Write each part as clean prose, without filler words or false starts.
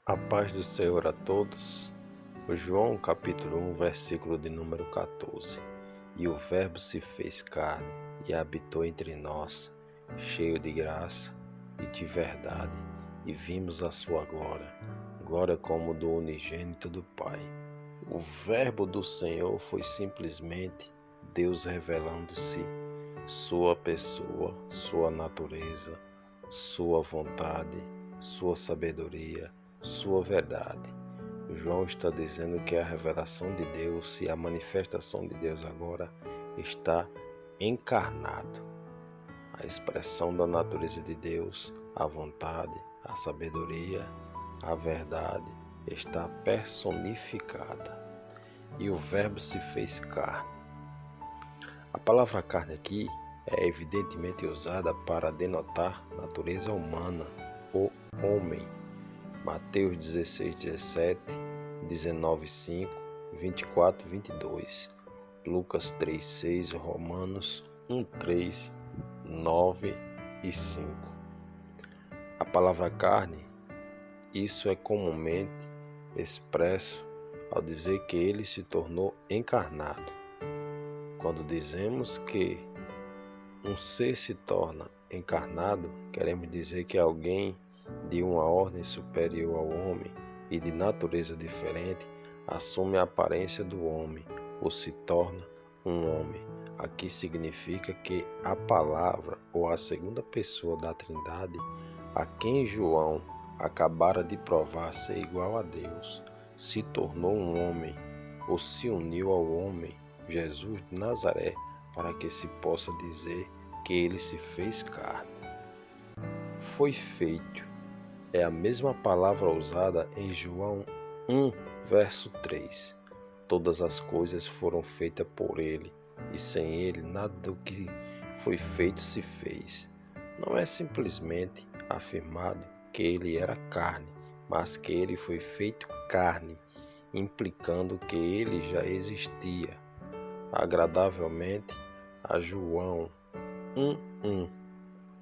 A paz do Senhor a todos. João capítulo 1, versículo de número 14. E o Verbo se fez carne e habitou entre nós, cheio de graça e de verdade, e vimos a sua glória, glória como do unigênito do Pai. O Verbo do Senhor foi simplesmente Deus revelando-se, sua pessoa, sua natureza, sua vontade, sua sabedoria, sua verdade. João está dizendo que a revelação de Deus e a manifestação de Deus agora está encarnado. A expressão da natureza de Deus, a vontade, a sabedoria, a verdade está personificada. E o Verbo se fez carne. A palavra carne aqui é evidentemente usada para denotar natureza humana, o homem. Mateus 16:17, 19:5, 24:22, Lucas 3:6, Romanos 1:3, 9 e 5. A palavra carne, isso é comumente expresso ao dizer que ele se tornou encarnado. Quando dizemos que um ser se torna encarnado, queremos dizer que alguém de uma ordem superior ao homem e de natureza diferente assume a aparência do homem ou se torna um homem. Aqui significa que a palavra ou a segunda pessoa da Trindade, a quem João acabara de provar ser igual a Deus, se tornou um homem ou se uniu ao homem Jesus de Nazaré, para que se possa dizer que ele se fez carne. Foi feito é a mesma palavra usada em João 1, verso 3. Todas as coisas foram feitas por ele, e sem ele nada do que foi feito se fez. Não é simplesmente afirmado que ele era carne, mas que ele foi feito carne, implicando que ele já existia. Agradavelmente a João 1:1.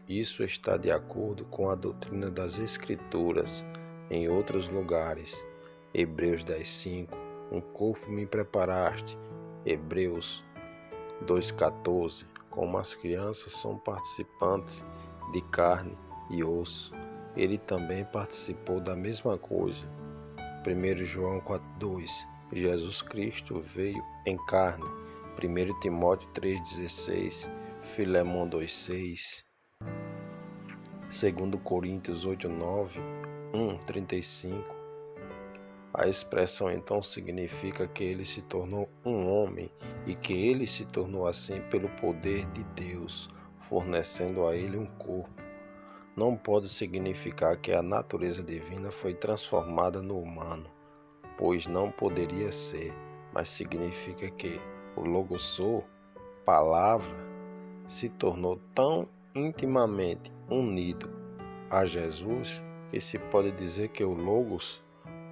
Isso está de acordo com a doutrina das Escrituras em outros lugares. Hebreus 10:5, um corpo me preparaste. Hebreus 2:14, como as crianças são participantes de carne e osso, ele também participou da mesma coisa. 1 João 4:2, Jesus Cristo veio em carne. 1 Timóteo 3:16, Filemão 2:6, 2 Coríntios 8:9, 1:35. A expressão então significa que ele se tornou um homem e que ele se tornou assim pelo poder de Deus, fornecendo a ele um corpo. Não pode significar que a natureza divina foi transformada no humano, pois não poderia ser, mas significa que o Logosô, palavra, se tornou tão intimamente unido a Jesus que se pode dizer que o Logos,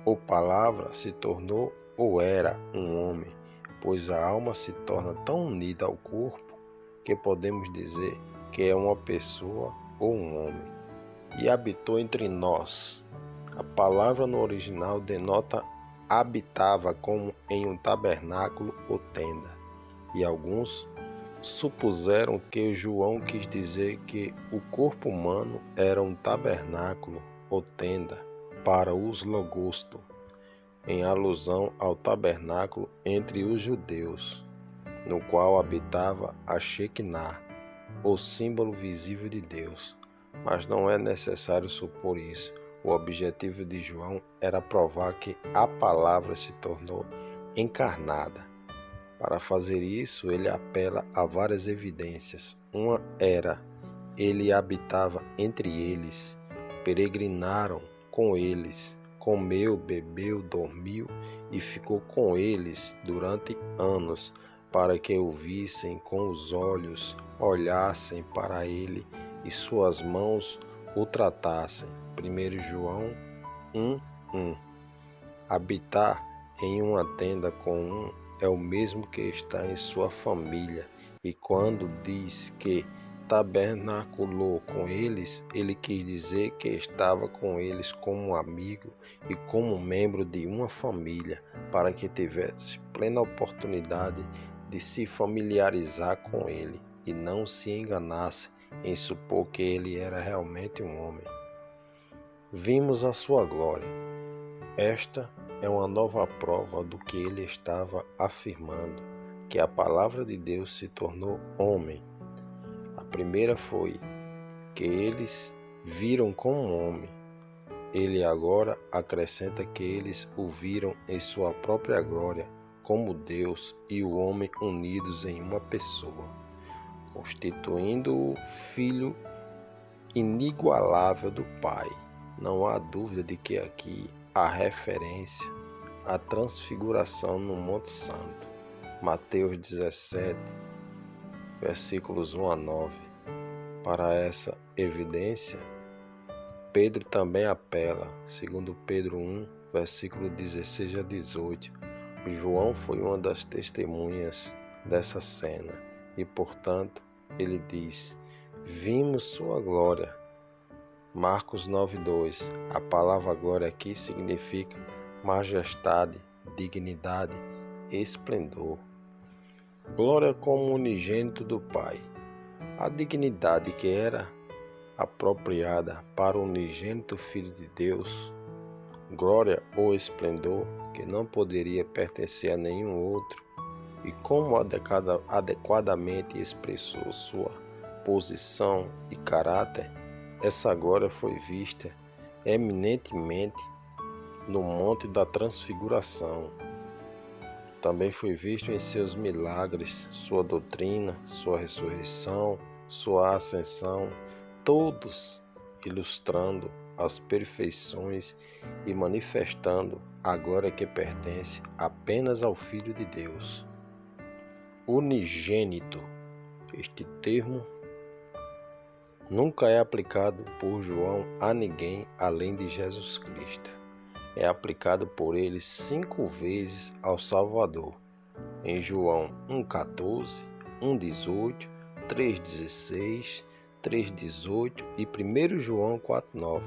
ou palavra, se tornou ou era um homem, pois a alma se torna tão unida ao corpo que podemos dizer que é uma pessoa ou um homem. E habitou entre nós. A palavra no original denota habitava como em um tabernáculo ou tenda, e alguns supuseram que João quis dizer que o corpo humano era um tabernáculo ou tenda para os logosto, em alusão ao tabernáculo entre os judeus, no qual habitava a Shekinah, o símbolo visível de Deus. Mas não é necessário supor isso. O objetivo de João era provar que a palavra se tornou encarnada. Para fazer isso, ele apela a várias evidências. Uma era, ele habitava entre eles, peregrinaram com eles, comeu, bebeu, dormiu e ficou com eles durante anos, para que o vissem com os olhos, olhassem para ele e suas mãos o tratassem. 1 João 1:1. Habitar em uma tenda com é o mesmo que estar em sua família, e quando diz que tabernaculou com eles, ele quis dizer que estava com eles como amigo e como membro de uma família, para que tivesse plena oportunidade de se familiarizar com ele e não se enganasse em supor que ele era realmente um homem. Vimos a sua glória. Esta é uma nova prova do que ele estava afirmando, que a palavra de Deus se tornou homem. A primeira foi que eles viram como um homem. Ele agora acrescenta que eles o viram em sua própria glória, como Deus e o homem unidos em uma pessoa, constituindo o Filho inigualável do Pai. Não há dúvida de que aqui há referência à transfiguração no Monte Santo. Mateus 17, versículos 1 a 9. Para essa evidência, Pedro também apela, segundo Pedro 1, versículo 16 a 18. João foi uma das testemunhas dessa cena e, portanto, ele diz: vimos sua glória. Marcos 9:2. A palavra glória aqui significa majestade, dignidade, esplendor. Glória como unigênito do Pai. A dignidade que era apropriada para o unigênito Filho de Deus, glória ou esplendor que não poderia pertencer a nenhum outro, e como adequadamente expressou sua posição e caráter, essa glória foi vista eminentemente no Monte da Transfiguração. Também foi visto em seus milagres, sua doutrina, sua ressurreição, sua ascensão, todos ilustrando as perfeições e manifestando a glória que pertence apenas ao Filho de Deus. Unigênito. Este termo nunca é aplicado por João a ninguém além de Jesus Cristo. É aplicado por ele 5 vezes ao Salvador, em João 1,14, 1,18, 3,16, 3,18 e 1 João 4,9.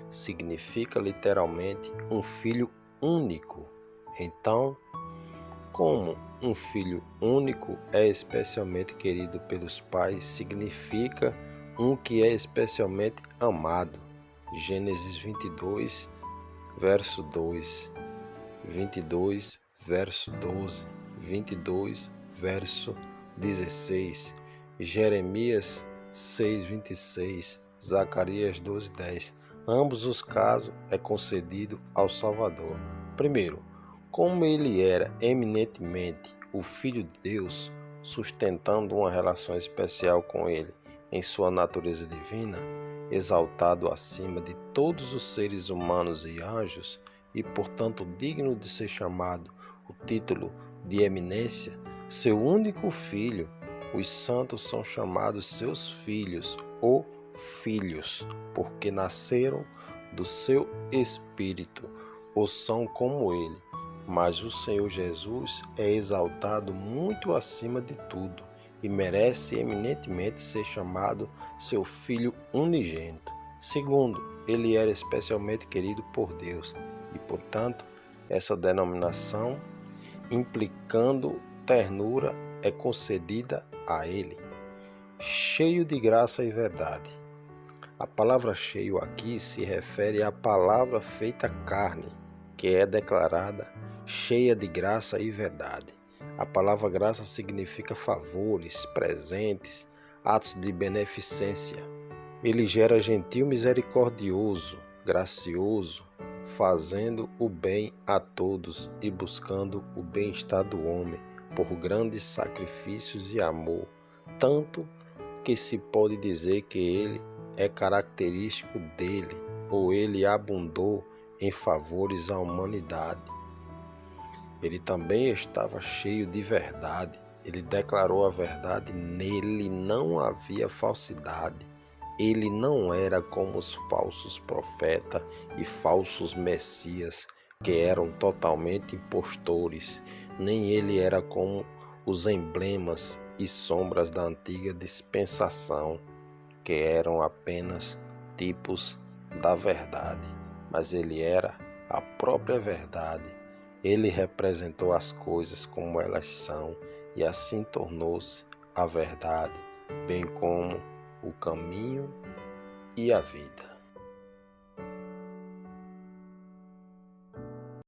Significa literalmente um filho único. Então, como um filho único é especialmente querido pelos pais, significa um que é especialmente amado. Gênesis 22, verso 2, 22, verso 12, 22, verso 16, Jeremias 6, 26, Zacarias 12, 10. Ambos os casos é concedido ao Salvador. Primeiro, como ele era eminentemente o Filho de Deus, sustentando uma relação especial com ele em sua natureza divina, exaltado acima de todos os seres humanos e anjos, e portanto digno de ser chamado o título de eminência, seu único filho, os santos são chamados seus filhos ou filhos, porque nasceram do seu espírito, ou são como ele. Mas o Senhor Jesus é exaltado muito acima de tudo e merece eminentemente ser chamado seu Filho unigênito. Segundo, ele era especialmente querido por Deus e, portanto, essa denominação, implicando ternura, é concedida a ele. Cheio de graça e verdade. A palavra cheio aqui se refere à palavra feita carne, que é declarada cheia de graça e verdade. A palavra graça significa favores, presentes, atos de beneficência. Ele gera gentil, misericordioso, gracioso, fazendo o bem a todos e buscando o bem-estar do homem por grandes sacrifícios e amor, tanto que se pode dizer que ele é característico dele, ou ele abundou em favores à humanidade. Ele também estava cheio de verdade. Ele declarou a verdade, nele não havia falsidade. Ele não era como os falsos profetas e falsos messias, que eram totalmente impostores, nem ele era como os emblemas e sombras da antiga dispensação, que eram apenas tipos da verdade, mas ele era a própria verdade. Ele representou as coisas como elas são e assim tornou-se a verdade, bem como o caminho e a vida.